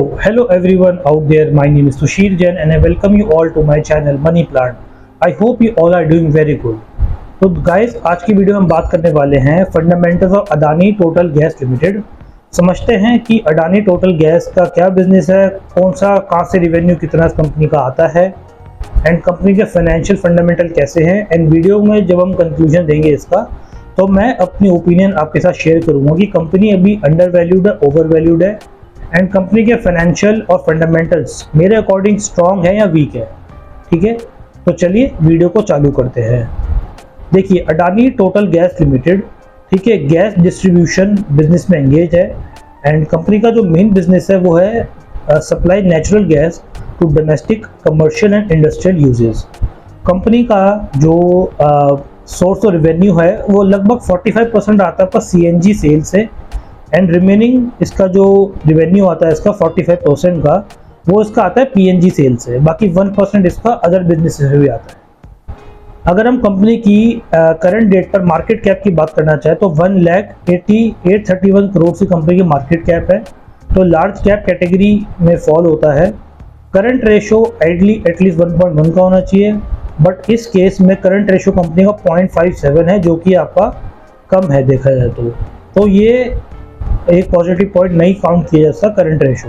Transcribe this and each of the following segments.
Hello everyone out there, my name is Sushir Jain and I welcome you all to my channel Money Plant. I hope you all are doing very good. तो guys आज की video में हम बात करने वाले हैं fundamentals of Adani total gas limited. समझते हैं कि अडानी टोटल गैस का क्या बिजनेस है, कहाँ से रिवेन्यू कितना इस कंपनी का आता है एंड कंपनी के फाइनेंशियल फंडामेंटल कैसे हैं। एंड वीडियो में जब हम कंक्लूजन देंगे इसका तो मैं अपनी ओपिनियन आपके साथ शेयर करूंगा कि कंपनी अभी अंडर वैल्यूड है, ओवर वैल्यूड है एंड कंपनी के फाइनेंशियल और फंडामेंटल्स मेरे अकॉर्डिंग स्ट्रॉन्ग है या वीक है। ठीक है, तो चलिए वीडियो को चालू करते हैं। देखिए अडानी टोटल गैस लिमिटेड, ठीक है, गैस डिस्ट्रीब्यूशन बिजनेस में एंगेज है एंड कंपनी का जो मेन बिजनेस है वो है supply natural gas to domestic commercial and industrial uses. Company का जो सोर्स ऑफ रेवेन्यू है वो लगभग 45% आता है आपका सीएनजी सेल से एंड रिमेनिंग इसका जो रेवेन्यू आता है इसका 45% का वो इसका आता है पीएनजी सेल से, बाकी 1% इसका अदर बिजनेस से भी आता है। अगर हम कंपनी की करंट डेट पर मार्केट कैप की बात करना चाहे तो 1,80,831 करोड़ की कंपनी की मार्केट कैप है, तो लार्ज कैप कैटेगरी में फॉल होता है। करंट रेशो आइडली एटलीस्ट 1.1 का होना चाहिए, बट इस केस में करंट रेशो कंपनी का 0.57 है जो कि आपका कम है देखा जाए तो ये एक पॉजिटिव पॉइंट नहीं काउंट किया जा सकता current ratio.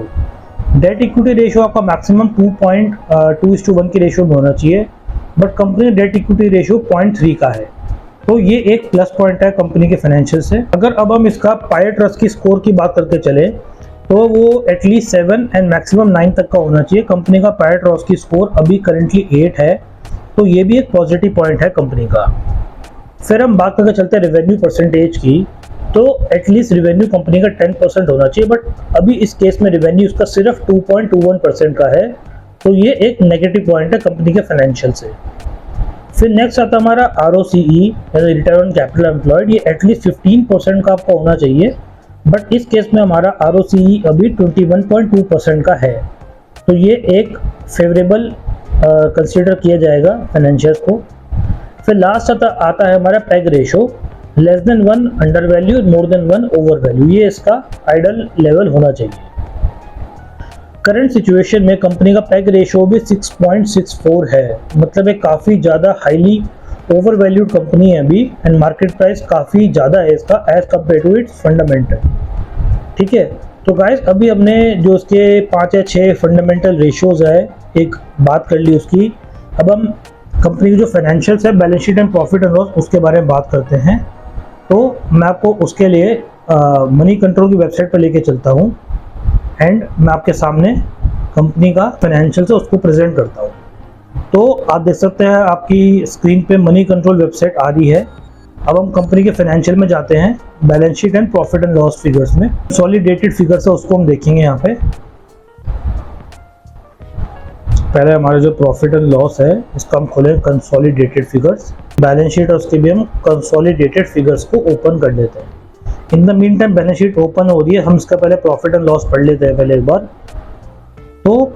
Debt equity ratio आपका मैक्सिमम 2.2:1 की रेशो में होना चाहिए, बट कंपनी का डेट इक्विटी रेशो 0.3 का है, तो ये एक प्लस पॉइंट है कंपनी के फाइनेंशियल से। अगर अब हम इसका पायर ट्रस्ट की स्कोर की बात करके चले तो वो एटलीस्ट 7 एंड मैक्सिमम 9 तक का होना चाहिए। कंपनी का पायर ट्रस्ट की स्कोर अभी करेंटली 8 है, तो ये भी एक पॉजिटिव पॉइंट है कंपनी का। फिर हम बात करके चलते हैं रेवेन्यू परसेंटेज की, तो एटलीस्ट रेवेन्यू कंपनी का 10% होना चाहिए, बट अभी इस केस में रेवेन्यू इसका सिर्फ 2.21% का है, तो ये एक नेगेटिव पॉइंट है कंपनी के फाइनेंशियल से। फिर नेक्स्ट आता है हमारा ROCE यानी रिटर्न ऑन कैपिटल एम्प्लॉयड, ये एटलीस्ट 15% का आपका होना चाहिए, बट इस केस में हमारा ROCE अभी 21.2% का है, तो ये एक फेवरेबल कंसिडर किया जाएगा फाइनेंशियल्स को। फिर लास्ट आता है हमारा peg ratio, less than 1 under value, more than 1 over value, ये इसका आइडल लेवल होना चाहिए। करंट सिचुएशन में कंपनी का पैग रेशो भी 6.64 है, मतलब एक काफ़ी ज़्यादा हाईली ओवर वैल्यूड कंपनी है अभी एंड मार्केट प्राइस काफ़ी ज़्यादा है इसका as compare to its fundamental. ठीक है, तो गाइस अभी हमने जो उसके 5 या 6 फंडामेंटल रेशियोज है एक बात कर ली उसकी। अब हम कंपनी की जो फाइनेंशियल्स है, balance sheet and profit and loss, उसके बारे में बात करते हैं। तो मैं आपको उसके लिए मनी कंट्रोल की वेबसाइट पर लेके चलता हूँ एंड मैं आपके सामने कंपनी का फाइनेंशियल है उसको प्रेजेंट करता हूँ। तो आप देख सकते हैं आपकी स्क्रीन पे मनी कंट्रोल वेबसाइट आ रही है। अब हम कंपनी के फाइनेंशियल में जाते हैं, balance sheet and profit and loss figures में कंसोलिडेटेड फिगर्स है उसको हम देखेंगे। यहाँ पे पहले हमारा जो प्रॉफिट एंड लॉस है इसका हम खोलें कंसोलिडेटेड फिगर्स, बैलेंस शीट और उसके भी हम कंसोलिडेटेड फिगर्स को ओपन कर लेते हैं। In the mean time balance sheet open हो रही है, हम इसका पहले प्रॉफिट एंड लॉस पढ़ लेते हैं पहले एक बार। तो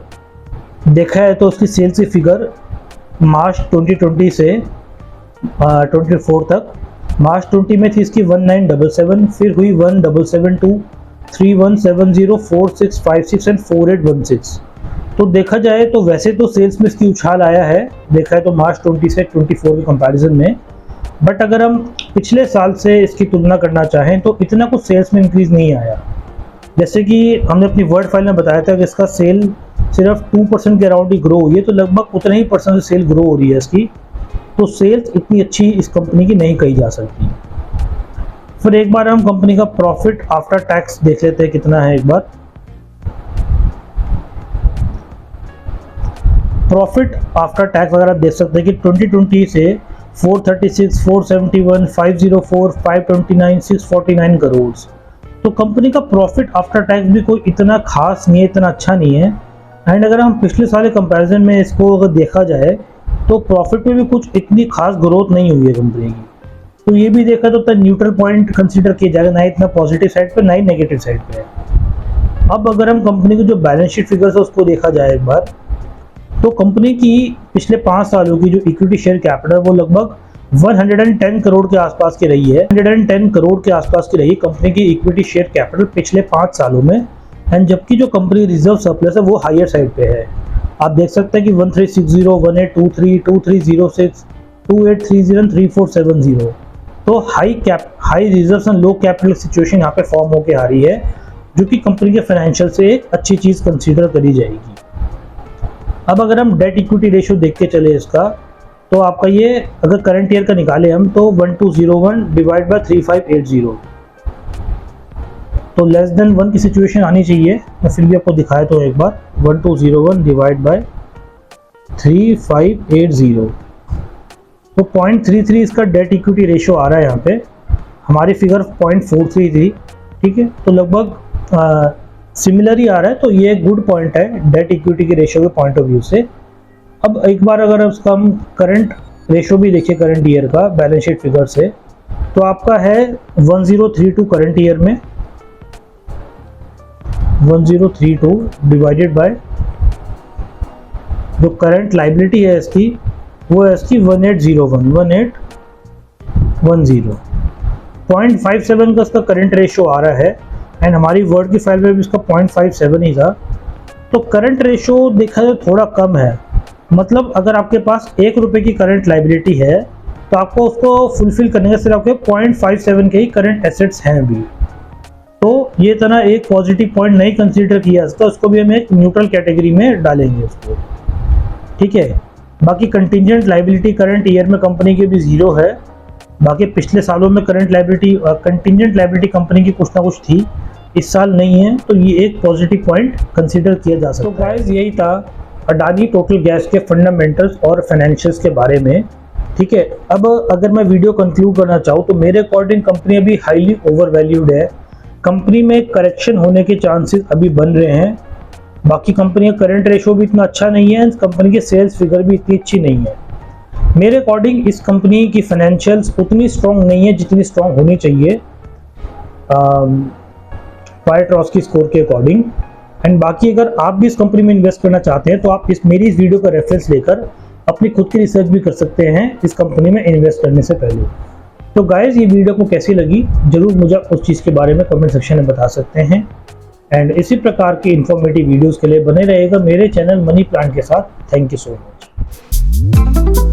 देखा है तो उसकी सेल्स की फिगर मार्च 2020 से 24 तक, मार्च 20 में थी इसकी 1977, फिर हुई 1772, 3170, 4656 एंड 4816। तो देखा जाए तो वैसे तो सेल्स में इसकी उछाल आया है, देखा है तो मार्च 20 से 24 के कंपैरिजन में, बट अगर हम पिछले साल से इसकी तुलना करना चाहें तो इतना कुछ सेल्स में इंक्रीज नहीं आया। जैसे कि हमने अपनी वर्ड फाइल में बताया था कि इसका सेल सिर्फ 2% के अराउंड ही ग्रो हुई है, तो लगभग उतना ही परसेंट से सेल ग्रो हो रही है इसकी, तो सेल्स इतनी अच्छी इस कंपनी की नहीं कही जा सकती। फिर एक बार हम कंपनी का प्रॉफिट आफ्टर टैक्स देख लेते हैं कितना है। एक बार प्रॉफिट आफ्टर टैक्स वगैरह देख सकते हैं कि 2020 से 436, 471, 504, 529, 649 करोड़, तो कंपनी का प्रॉफिट आफ्टर टैक्स भी कोई इतना खास नहीं है, इतना अच्छा नहीं है। एंड अगर हम पिछले साल के कंपैरिजन में इसको अगर देखा जाए तो प्रॉफिट में भी कुछ इतनी खास ग्रोथ नहीं हुई है कंपनी की, तो ये भी देखा तो न्यूट्रल पॉइंट कंसीडर किया जाएगा, ना इतना पॉजिटिव साइड पे ना ही नेगेटिव साइड पे है। अब अगर हम कंपनी की जो बैलेंस शीट फिगर्स है उसको देखा जाए एक बार, तो कंपनी की पिछले 5 सालों की जो इक्विटी शेयर कैपिटल वो लगभग 110 करोड़ के आसपास की रही है। 110 करोड़ के आसपास की रही कंपनी की इक्विटी शेयर कैपिटल पिछले 5 सालों में, एंड जबकि जो कंपनी रिजर्व सरप्लस है वो हायर साइड पे है। आप देख सकते हैं कि 1360, 1823, 2306, 2830 एंड 3470। तो high reserves and low capital situation यहाँ पे फॉर्म होके आ रही है, जो कि कंपनी के फाइनेंशियल से एक अच्छी चीज़ कंसीडर करी जाएगी। अब अगर हम डेट इक्विटी रेशियो देख के चले इसका, तो आपका ये अगर करंट ईयर का निकाले हम तो 1201 डिवाइड बाय 3580, तो लेस देन 1 की सिचुएशन आनी चाहिए। मैं फिर भी आपको दिखाया तो एक बार, 1201 डिवाइड बाय 3580, तो 0.33 इसका डेट इक्विटी रेशियो आ रहा है यहाँ पे। हमारी फिगर 0.43 थी, ठीक है, तो लगभग सिमिलर ही आ रहा है। तो ये गुड पॉइंट है डेट इक्विटी के रेशियो के पॉइंट ऑफ व्यू से। अब एक बार अगर उसका हम करंट रेशियो भी देखिए करंट ईयर का बैलेंस शीट फिगर से, तो आपका है 1032 करंट ईयर में, 1032 डिवाइडेड बाय जो करंट लाइबिलिटी है इसकी, वो है इसकी 1801, 1810, 0.57 का इसका करंट रेशियो आ रहा है। एंड हमारी वर्ड की फाइल में भी इसका 0.57 ही था। तो करंट रेशियो देखा जाए थोड़ा कम है, मतलब अगर आपके पास 1 रुपये की करंट लाइबिलिटी है तो आपको उसको फुलफिल करने का सिर्फ आपके 0.57 के ही करंट एसेट्स हैं अभी। तो ये तरह एक पॉजिटिव पॉइंट नहीं कंसीडर किया इसका, उसको भी हम एक न्यूट्रल कैटेगरी में डालेंगे उसको, ठीक है। बाकी कंटिंजेंट लाइबिलिटी करंट ईयर में कंपनी की भी 0 है। बाकी पिछले सालों में कंटिंजेंट लाइबिलिटी कंपनी की कुछ ना कुछ थी, इस साल नहीं है, तो ये एक पॉजिटिव पॉइंट कंसीडर किया जा सकता है। तो गाइस यही था अडानी टोटल गैस के फंडामेंटल्स और फाइनेंशियल्स के बारे में, ठीक है। अब अगर मैं वीडियो कंक्लूड करना चाहूँ तो मेरे अकॉर्डिंग कंपनी अभी हाईली ओवर वैल्यूड है। कंपनी में करेक्शन होने के चांसेस अभी बन रहे हैं। बाकी कंपनी का करंट रेशियो भी इतना अच्छा नहीं है, कंपनी के सेल्स फिगर भी इतनी अच्छी नहीं है। मेरे अकॉर्डिंग इस कंपनी की फाइनेंशियल्स उतनी स्ट्रॉन्ग नहीं है जितनी स्ट्रॉन्ग होनी चाहिए पायट्रॉस्की स्कोर के अकॉर्डिंग। एंड बाकी अगर आप भी इस कंपनी में इन्वेस्ट करना चाहते हैं तो आप मेरी इस वीडियो का रेफरेंस लेकर अपनी खुद की रिसर्च भी कर सकते हैं इस कंपनी में इन्वेस्ट करने से पहले। तो गाइज ये वीडियो को कैसी लगी जरूर मुझे उस चीज़ के बारे में कमेंट सेक्शन में बता सकते हैं। एंड इसी प्रकार की इंफॉर्मेटिव वीडियोस के लिए बने रहेगा मेरे चैनल मनी प्लांट के साथ। Thank you so much.